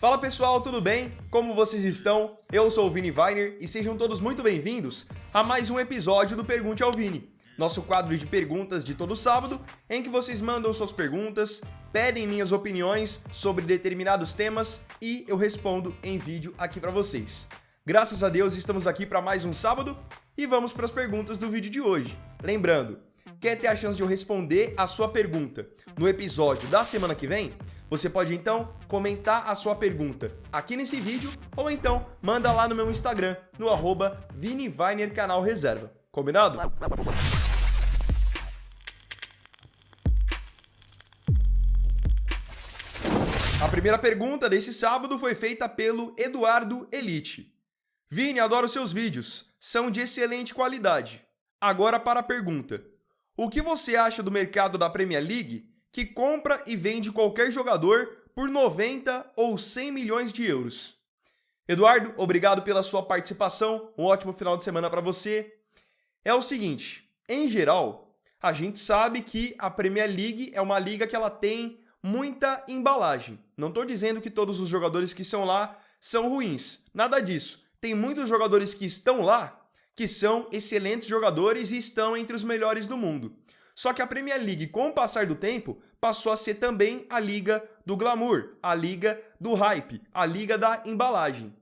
Fala pessoal, tudo bem? Como vocês estão? Eu sou o Vini Weiner e sejam todos muito bem-vindos a mais um episódio do Pergunte ao Vini, nosso quadro de perguntas de todo sábado, em que vocês mandam suas perguntas, pedem minhas opiniões sobre determinados temas e eu respondo em vídeo aqui para vocês. Graças a Deus estamos aqui para mais um sábado e vamos para as perguntas do vídeo de hoje. Lembrando, quer ter a chance de eu responder a sua pergunta no episódio da semana que vem? Você pode então comentar a sua pergunta aqui nesse vídeo ou então manda lá no meu Instagram, no @ViniWeinerCanalReserva. Combinado? A primeira pergunta desse sábado foi feita pelo Eduardo Elite. Vini, adoro seus vídeos, são de excelente qualidade. Agora para a pergunta. O que você acha do mercado da Premier League que compra e vende qualquer jogador por 90 ou 100 milhões de euros? Eduardo, obrigado pela sua participação, um ótimo final de semana para você. É o seguinte, em geral, a gente sabe que a Premier League é uma liga que ela tem muita embalagem. Não estou dizendo que todos os jogadores que são lá são ruins, nada disso. Tem muitos jogadores que estão lá que são excelentes jogadores e estão entre os melhores do mundo. Só que a Premier League, com o passar do tempo, passou a ser também a liga do glamour, a liga do hype, a liga da embalagem.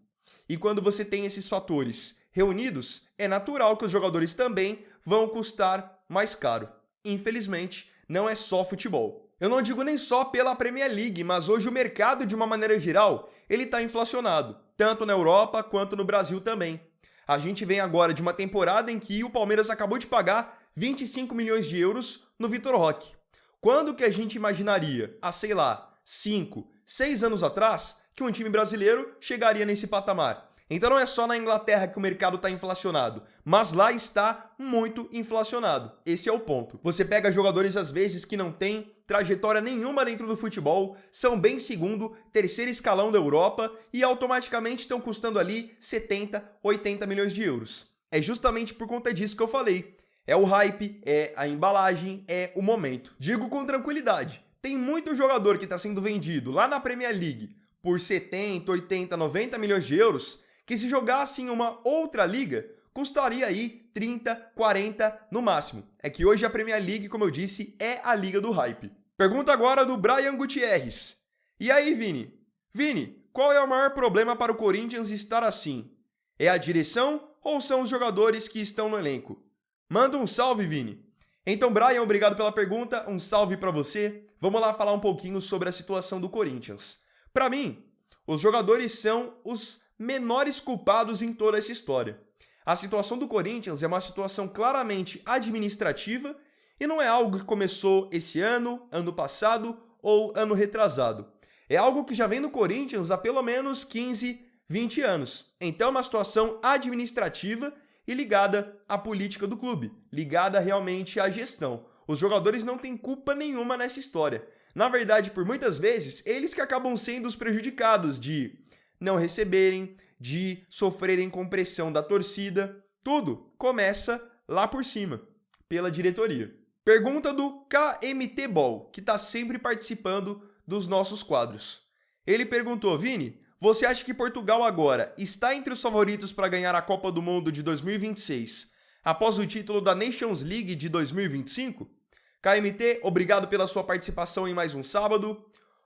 E quando você tem esses fatores reunidos, é natural que os jogadores também vão custar mais caro. Infelizmente, não é só futebol. Eu não digo nem só pela Premier League, mas hoje o mercado, de uma maneira geral, ele está inflacionado, tanto na Europa quanto no Brasil também. A gente vem agora de uma temporada em que o Palmeiras acabou de pagar 25 milhões de euros no Vitor Roque. Quando que a gente imaginaria, há sei lá, 5, 6 anos atrás, que um time brasileiro chegaria nesse patamar? Então não é só na Inglaterra que o mercado está inflacionado, mas lá está muito inflacionado. Esse é o ponto. Você pega jogadores às vezes que não têm trajetória nenhuma dentro do futebol, são bem segundo, terceiro escalão da Europa e automaticamente estão custando ali 70, 80 milhões de euros. É justamente por conta disso que eu falei. É o hype, é a embalagem, é o momento. Digo com tranquilidade, tem muito jogador que está sendo vendido lá na Premier League por 70, 80, 90 milhões de euros que se jogasse em uma outra liga, custaria aí 30, 40 no máximo. É que hoje a Premier League, como eu disse, é a liga do hype. Pergunta agora do Brian Gutierrez. E aí, Vini? Vini, qual é o maior problema para o Corinthians estar assim? É a direção ou são os jogadores que estão no elenco? Manda um salve, Vini. Então, Brian, obrigado pela pergunta, um salve para você. Vamos lá falar um pouquinho sobre a situação do Corinthians. Para mim, os jogadores são os menores culpados em toda essa história. A situação do Corinthians é uma situação claramente administrativa e não é algo que começou esse ano, ano passado ou ano retrasado. É algo que já vem no Corinthians há pelo menos 15, 20 anos. Então é uma situação administrativa e ligada à política do clube, ligada realmente à gestão. Os jogadores não têm culpa nenhuma nessa história. Na verdade, por muitas vezes, eles que acabam sendo os prejudicados de não receberem, de sofrerem com pressão da torcida. Tudo começa lá por cima, pela diretoria. Pergunta do KMT Ball, que está sempre participando dos nossos quadros. Ele perguntou, Vini, você acha que Portugal agora está entre os favoritos para ganhar a Copa do Mundo de 2026, após o título da Nations League de 2025? KMT, obrigado pela sua participação em mais um sábado.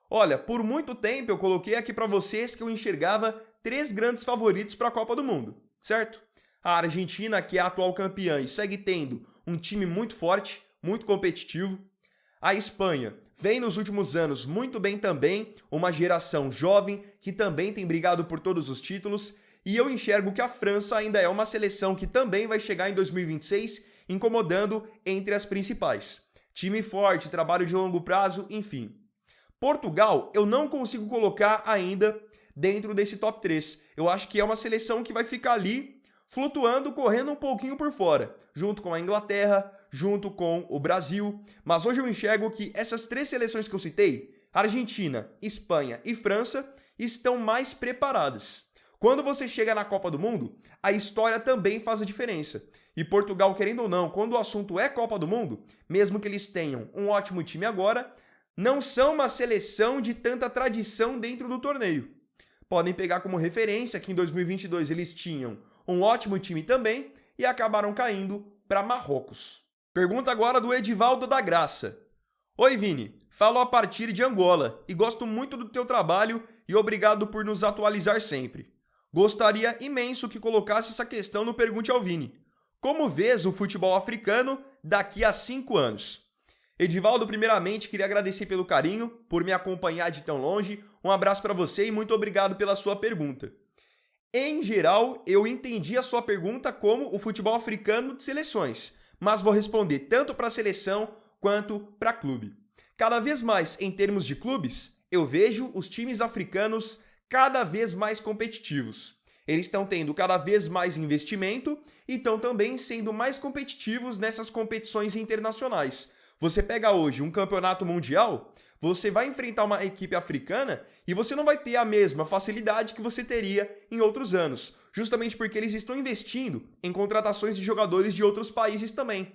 Olha, por muito tempo eu coloquei aqui para vocês que eu enxergava 3 grandes favoritos para a Copa do Mundo, certo? A Argentina, que é a atual campeã e segue tendo um time muito forte, muito competitivo. A Espanha vem nos últimos anos muito bem também, uma geração jovem que também tem brigado por todos os títulos. E eu enxergo que a França ainda é uma seleção que também vai chegar em 2026 incomodando entre as principais. Time forte, trabalho de longo prazo, enfim. Portugal, eu não consigo colocar ainda dentro desse top 3. Eu acho que é uma seleção que vai ficar ali, flutuando, correndo um pouquinho por fora, junto com a Inglaterra, junto com o Brasil. Mas hoje eu enxergo que essas 3 seleções que eu citei, Argentina, Espanha e França, estão mais preparadas. Quando você chega na Copa do Mundo, a história também faz a diferença. E Portugal, querendo ou não, quando o assunto é Copa do Mundo, mesmo que eles tenham um ótimo time agora, não são uma seleção de tanta tradição dentro do torneio. podem pegar como referência que em 2022 eles tinham um ótimo time também e acabaram caindo para Marrocos. Pergunta agora do Edivaldo da Graça. Oi Vini, falo a partir de Angola e gosto muito do teu trabalho e obrigado por nos atualizar sempre. Gostaria imenso que colocasse essa questão no Pergunte ao Vini. Como vês o futebol africano daqui a 5 anos? Edivaldo, primeiramente, queria agradecer pelo carinho, por me acompanhar de tão longe. Um abraço para você e muito obrigado pela sua pergunta. Em geral, eu entendi a sua pergunta como o futebol africano de seleções, mas vou responder tanto para a seleção quanto para clube. Cada vez mais, em termos de clubes, eu vejo os times africanos cada vez mais competitivos. Eles estão tendo cada vez mais investimento e estão também sendo mais competitivos nessas competições internacionais. Você pega hoje um campeonato mundial, você vai enfrentar uma equipe africana e você não vai ter a mesma facilidade que você teria em outros anos, justamente porque eles estão investindo em contratações de jogadores de outros países também.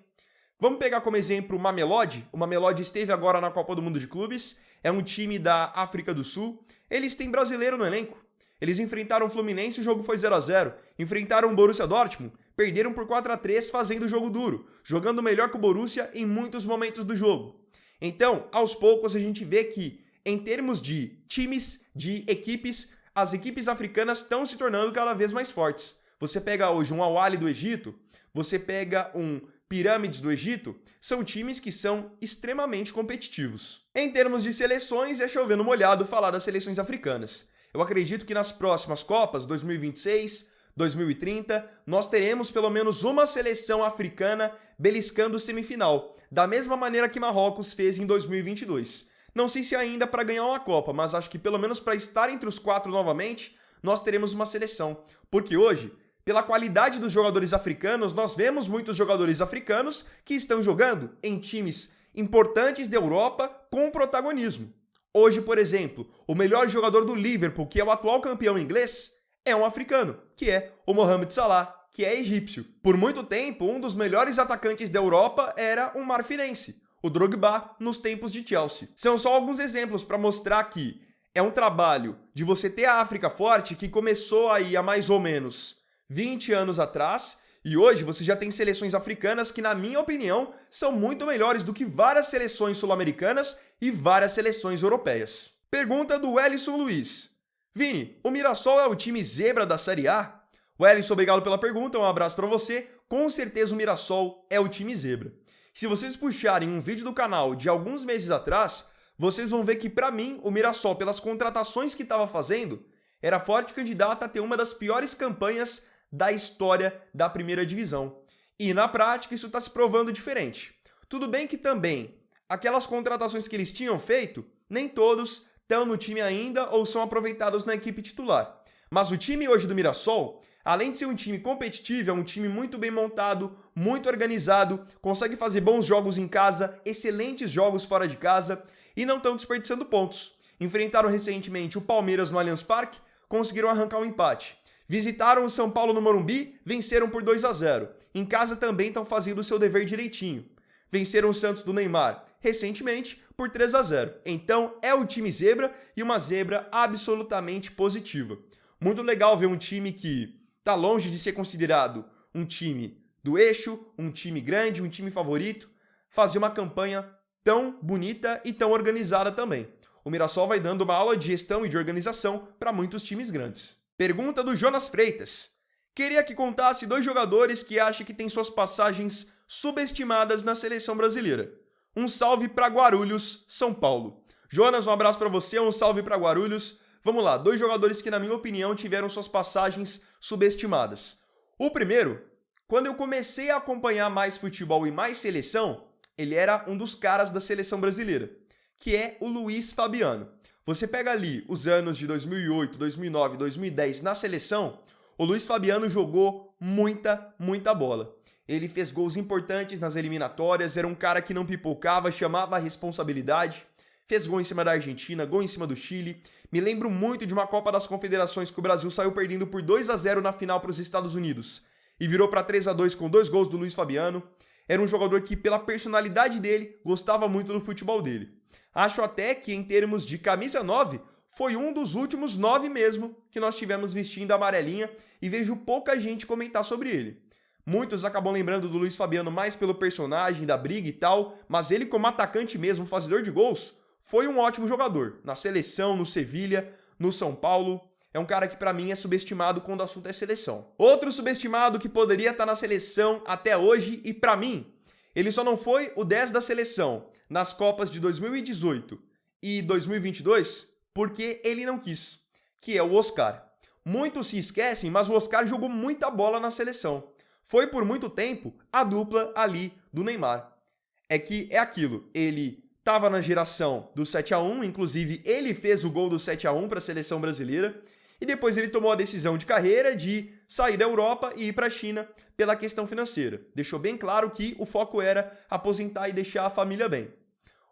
Vamos pegar como exemplo o Mamelodi. O Mamelodi esteve agora na Copa do Mundo de Clubes, é um time da África do Sul, eles têm brasileiro no elenco. Eles enfrentaram o Fluminense e o jogo foi 0-0. Enfrentaram o Borussia Dortmund, perderam por 4-3 fazendo o jogo duro, jogando melhor que o Borussia em muitos momentos do jogo. Então, aos poucos a gente vê que, em termos de times, de equipes, as equipes africanas estão se tornando cada vez mais fortes. Você pega hoje um Al-Ahly do Egito, você pega um Pirâmides do Egito, são times que são extremamente competitivos. Em termos de seleções, é chovendo molhado falar das seleções africanas. Eu acredito que nas próximas Copas, 2026, 2030, nós teremos pelo menos uma seleção africana beliscando semifinal, da mesma maneira que Marrocos fez em 2022. Não sei se ainda para ganhar uma Copa, mas acho que pelo menos para estar entre os 4 novamente, nós teremos uma seleção. Porque hoje, pela qualidade dos jogadores africanos, nós vemos muitos jogadores africanos que estão jogando em times importantes da Europa com protagonismo. Hoje, por exemplo, o melhor jogador do Liverpool, que é o atual campeão inglês, é um africano, que é o Mohamed Salah, que é egípcio. Por muito tempo, um dos melhores atacantes da Europa era um marfinense, o Drogba, nos tempos de Chelsea. São só alguns exemplos para mostrar que é um trabalho de você ter a África forte que começou aí há mais ou menos 20 anos atrás, e hoje você já tem seleções africanas que, na minha opinião, são muito melhores do que várias seleções sul-americanas e várias seleções europeias. Pergunta do Wellison Luiz. Vini, o Mirassol é o time zebra da Série A? Wellison, obrigado pela pergunta, um abraço para você. Com certeza o Mirassol é o time zebra. Se vocês puxarem um vídeo do canal de alguns meses atrás, vocês vão ver que, para mim, o Mirassol, pelas contratações que estava fazendo, era forte candidato a ter uma das piores campanhas da história da primeira divisão. E na prática isso está se provando diferente. Tudo bem que também aquelas contratações que eles tinham feito, nem todos estão no time ainda ou são aproveitados na equipe titular. Mas o time hoje do Mirassol, além de ser um time competitivo, é um time muito bem montado, muito organizado, consegue fazer bons jogos em casa, excelentes jogos fora de casa e não estão desperdiçando pontos. Enfrentaram recentemente o Palmeiras no Allianz Parque, conseguiram arrancar um empate. Visitaram o São Paulo no Morumbi, venceram por 2-0. Em casa também estão fazendo o seu dever direitinho. Venceram o Santos do Neymar recentemente por 3-0. Então é o time zebra e uma zebra absolutamente positiva. Muito legal ver um time que está longe de ser considerado um time do eixo, um time grande, um time favorito, fazer uma campanha tão bonita e tão organizada também. O Mirassol vai dando uma aula de gestão e de organização para muitos times grandes. Pergunta do Jonas Freitas. Queria que contasse 2 jogadores que acha que têm suas passagens subestimadas na seleção brasileira. Um salve para Guarulhos, São Paulo. Jonas, um abraço para você, um salve para Guarulhos. Vamos lá, 2 jogadores que, na minha opinião, tiveram suas passagens subestimadas. O primeiro, quando eu comecei a acompanhar mais futebol e mais seleção, ele era um dos caras da seleção brasileira, que é o Luiz Fabiano. Você pega ali os anos de 2008, 2009, 2010 na seleção, o Luiz Fabiano jogou muita bola. Ele fez gols importantes nas eliminatórias, era um cara que não pipocava, chamava a responsabilidade, fez gol em cima da Argentina, gol em cima do Chile. Me lembro muito de uma Copa das Confederações que o Brasil saiu perdendo por 2-0 na final para os Estados Unidos e virou para 3-2 com 2 gols do Luiz Fabiano. Era um jogador que, pela personalidade dele, gostava muito do futebol dele. Acho até que, em termos de camisa 9, foi um dos últimos 9 mesmo que nós tivemos vestindo a amarelinha e vejo pouca gente comentar sobre ele. Muitos acabam lembrando do Luiz Fabiano mais pelo personagem, da briga e tal, mas ele como atacante mesmo, fazedor de gols, foi um ótimo jogador. Na seleção, no Sevilha, no São Paulo. É um cara que pra mim é subestimado quando o assunto é seleção. Outro subestimado que poderia estar na seleção até hoje e pra mim, ele só não foi o 10 da seleção nas Copas de 2018 e 2022 porque ele não quis, que é o Oscar. Muitos se esquecem, mas o Oscar jogou muita bola na seleção. Foi por muito tempo a dupla ali do Neymar. É que é aquilo, ele estava na geração do 7-1, inclusive ele fez o gol do 7-1 para a seleção brasileira, e depois ele tomou a decisão de carreira de sair da Europa e ir para a China pela questão financeira. Deixou bem claro que o foco era aposentar e deixar a família bem.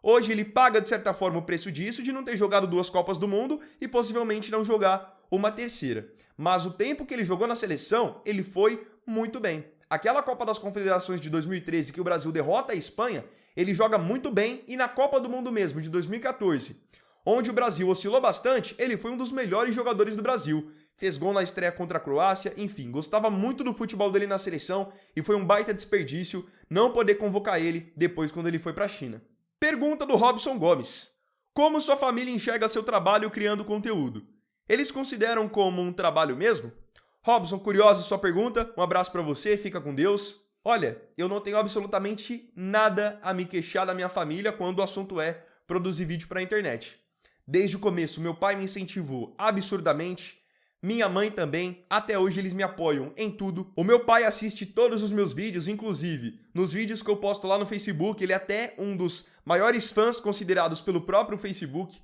Hoje ele paga de certa forma o preço disso, de não ter jogado 2 Copas do Mundo e possivelmente não jogar uma terceira. Mas o tempo que ele jogou na seleção, ele foi muito bem. Aquela Copa das Confederações de 2013 que o Brasil derrota a Espanha, ele joga muito bem, e na Copa do Mundo mesmo de 2014, onde o Brasil oscilou bastante, ele foi um dos melhores jogadores do Brasil. Fez gol na estreia contra a Croácia, enfim, gostava muito do futebol dele na seleção e foi um baita desperdício não poder convocar ele depois quando ele foi para a China. Pergunta do Robson Gomes: como sua família enxerga seu trabalho criando conteúdo? Eles consideram como um trabalho mesmo? Robson, curiosa sua pergunta, um abraço pra você, fica com Deus. Olha, eu não tenho absolutamente nada a me queixar da minha família quando o assunto é produzir vídeo pra internet. Desde o começo, meu pai me incentivou absurdamente, minha mãe também, até hoje eles me apoiam em tudo. O meu pai assiste todos os meus vídeos, inclusive nos vídeos que eu posto lá no Facebook, ele é até um dos maiores fãs considerados pelo próprio Facebook.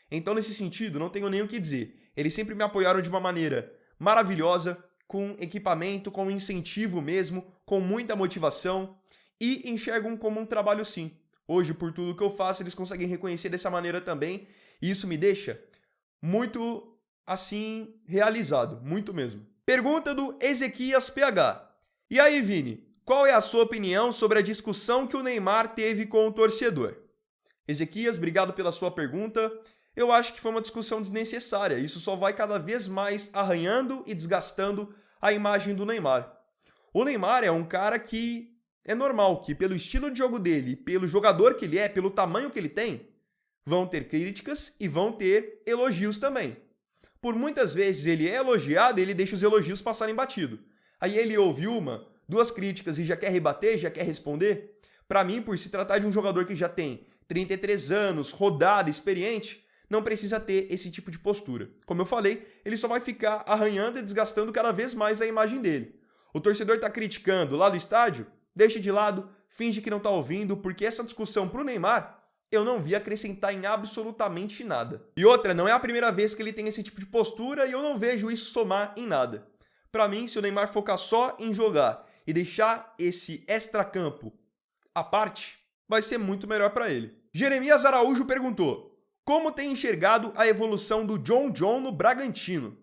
Então, nesse sentido, não tenho nem o que dizer. Eles sempre me apoiaram de uma maneira maravilhosa, com equipamento, com incentivo mesmo, com muita motivação e enxergam como um trabalho sim. Hoje, por tudo que eu faço, eles conseguem reconhecer dessa maneira também e isso me deixa muito, assim, realizado, muito mesmo. Pergunta do Ezequias PH. E aí, Vini, qual é a sua opinião sobre a discussão que o Neymar teve com o torcedor? Ezequias, obrigado pela sua pergunta. Eu acho que foi uma discussão desnecessária. Isso só vai cada vez mais arranhando e desgastando a imagem do Neymar. O Neymar é um cara que é normal que, pelo estilo de jogo dele, pelo jogador que ele é, pelo tamanho que ele tem, vão ter críticas e vão ter elogios também. Por muitas vezes ele é elogiado e ele deixa os elogios passarem batido. Aí ele ouve 1, 2 críticas e já quer rebater, já quer responder. Para mim, por se tratar de um jogador que já tem 33 anos, rodado, experiente, não precisa ter esse tipo de postura. Como eu falei, ele só vai ficar arranhando e desgastando cada vez mais a imagem dele. O torcedor está criticando lá do estádio, deixa de lado, finge que não está ouvindo, porque essa discussão pro Neymar, eu não vi acrescentar em absolutamente nada. E outra, não é a primeira vez que ele tem esse tipo de postura e eu não vejo isso somar em nada. Para mim, se o Neymar focar só em jogar e deixar esse extracampo à parte, vai ser muito melhor para ele. Jeremias Araújo perguntou: como tem enxergado a evolução do John no Bragantino?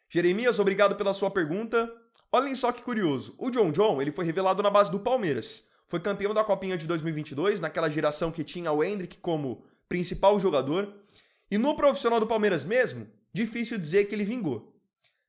Jeremias, obrigado pela sua pergunta. Olhem só que curioso. O John, ele foi revelado na base do Palmeiras. Foi campeão da Copinha de 2022, naquela geração que tinha o Endrick como principal jogador. E no profissional do Palmeiras mesmo, difícil dizer que ele vingou.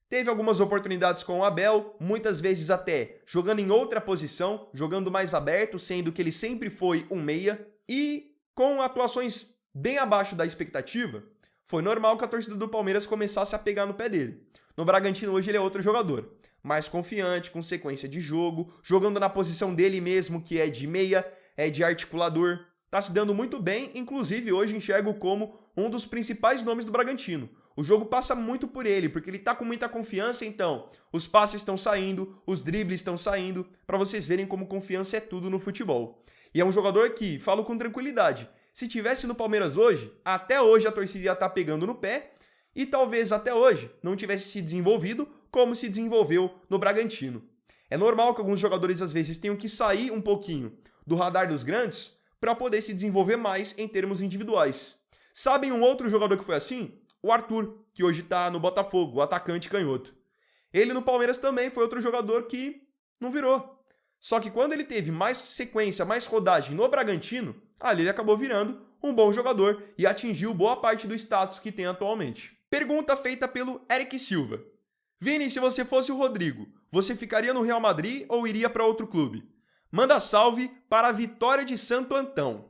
Teve algumas oportunidades com o Abel, muitas vezes até jogando em outra posição, jogando mais aberto, sendo que ele sempre foi um meia. E com atuações bem abaixo da expectativa, foi normal que a torcida do Palmeiras começasse a pegar no pé dele. No Bragantino hoje ele é outro jogador, mais confiante, com sequência de jogo, jogando na posição dele mesmo, que é de meia, é de articulador. Tá se dando muito bem, inclusive hoje enxergo como um dos principais nomes do Bragantino. O jogo passa muito por ele, porque ele tá com muita confiança, então os passes estão saindo, os dribles estão saindo, para vocês verem como confiança é tudo no futebol. E é um jogador que, falo com tranquilidade, se tivesse no Palmeiras hoje, até hoje a torcida ia estar pegando no pé e talvez até hoje não tivesse se desenvolvido como se desenvolveu no Bragantino. É normal que alguns jogadores às vezes tenham que sair um pouquinho do radar dos grandes para poder se desenvolver mais em termos individuais. Sabem um outro jogador que foi assim? O Arthur, que hoje está no Botafogo, o atacante canhoto. Ele no Palmeiras também foi outro jogador que não virou. Só que quando ele teve mais sequência, mais rodagem no Bragantino, ali ele acabou virando um bom jogador e atingiu boa parte do status que tem atualmente. Pergunta feita pelo Eric Silva. Vini, se você fosse o Rodrigo, você ficaria no Real Madrid ou iria para outro clube? Manda salve para a Vitória de Santo Antão.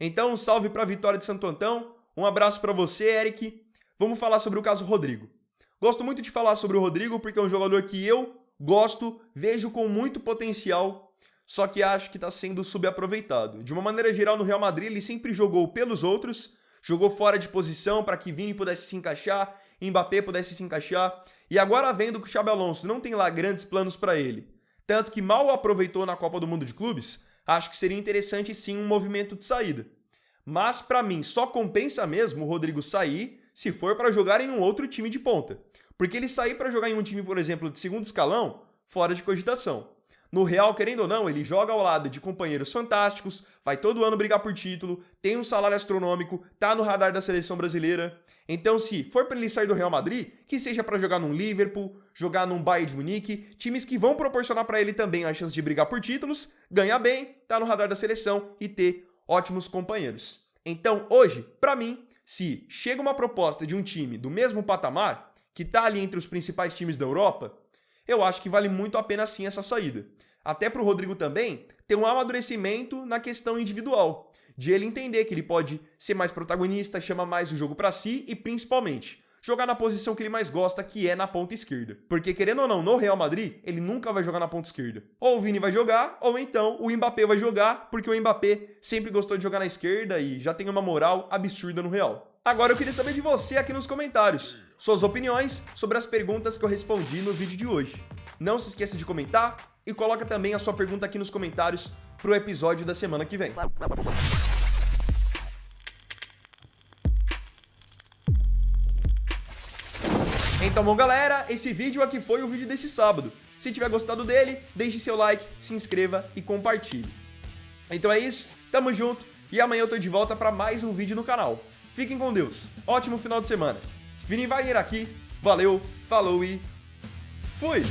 Então, um salve para a Vitória de Santo Antão. Um abraço para você, Eric. Vamos falar sobre o caso Rodrigo. Gosto muito de falar sobre o Rodrigo porque é um jogador que eu gosto, vejo com muito potencial, só que acho que está sendo subaproveitado. De uma maneira geral, no Real Madrid, ele sempre jogou pelos outros, jogou fora de posição para que Vini pudesse se encaixar, Mbappé pudesse se encaixar, e agora vendo que o Xabi Alonso não tem lá grandes planos para ele, tanto que mal o aproveitou na Copa do Mundo de Clubes, acho que seria interessante sim um movimento de saída. Mas para mim só compensa mesmo o Rodrigo sair se for para jogar em um outro time de ponta. Porque ele sair para jogar em um time, por exemplo, de segundo escalão, fora de cogitação. No Real, querendo ou não, ele joga ao lado de companheiros fantásticos, vai todo ano brigar por título, tem um salário astronômico, tá no radar da seleção brasileira. Então, se for para ele sair do Real Madrid, que seja para jogar num Liverpool, jogar num Bayern de Munique, times que vão proporcionar para ele também a chance de brigar por títulos, ganhar bem, tá no radar da seleção e ter ótimos companheiros. Então, hoje, para mim, se chega uma proposta de um time do mesmo patamar, que tá ali entre os principais times da Europa, eu acho que vale muito a pena sim essa saída. Até para o Rodrigo também ter um amadurecimento na questão individual, de ele entender que ele pode ser mais protagonista, chama mais o jogo para si e principalmente jogar na posição que ele mais gosta, que é na ponta esquerda. Porque querendo ou não, no Real Madrid, ele nunca vai jogar na ponta esquerda. Ou o Vini vai jogar, ou então o Mbappé vai jogar, porque o Mbappé sempre gostou de jogar na esquerda e já tem uma moral absurda no Real. Agora eu queria saber de você aqui nos comentários, suas opiniões sobre as perguntas que eu respondi no vídeo de hoje. Não se esqueça de comentar e coloca também a sua pergunta aqui nos comentários pro episódio da semana que vem. Então, bom, galera, esse vídeo aqui foi o vídeo desse sábado. Se tiver gostado dele, deixe seu like, se inscreva e compartilhe. Então é isso, tamo junto e amanhã eu tô de volta para mais um vídeo no canal. Fiquem com Deus, ótimo final de semana. Vini Wagner aqui, valeu, falou e fui!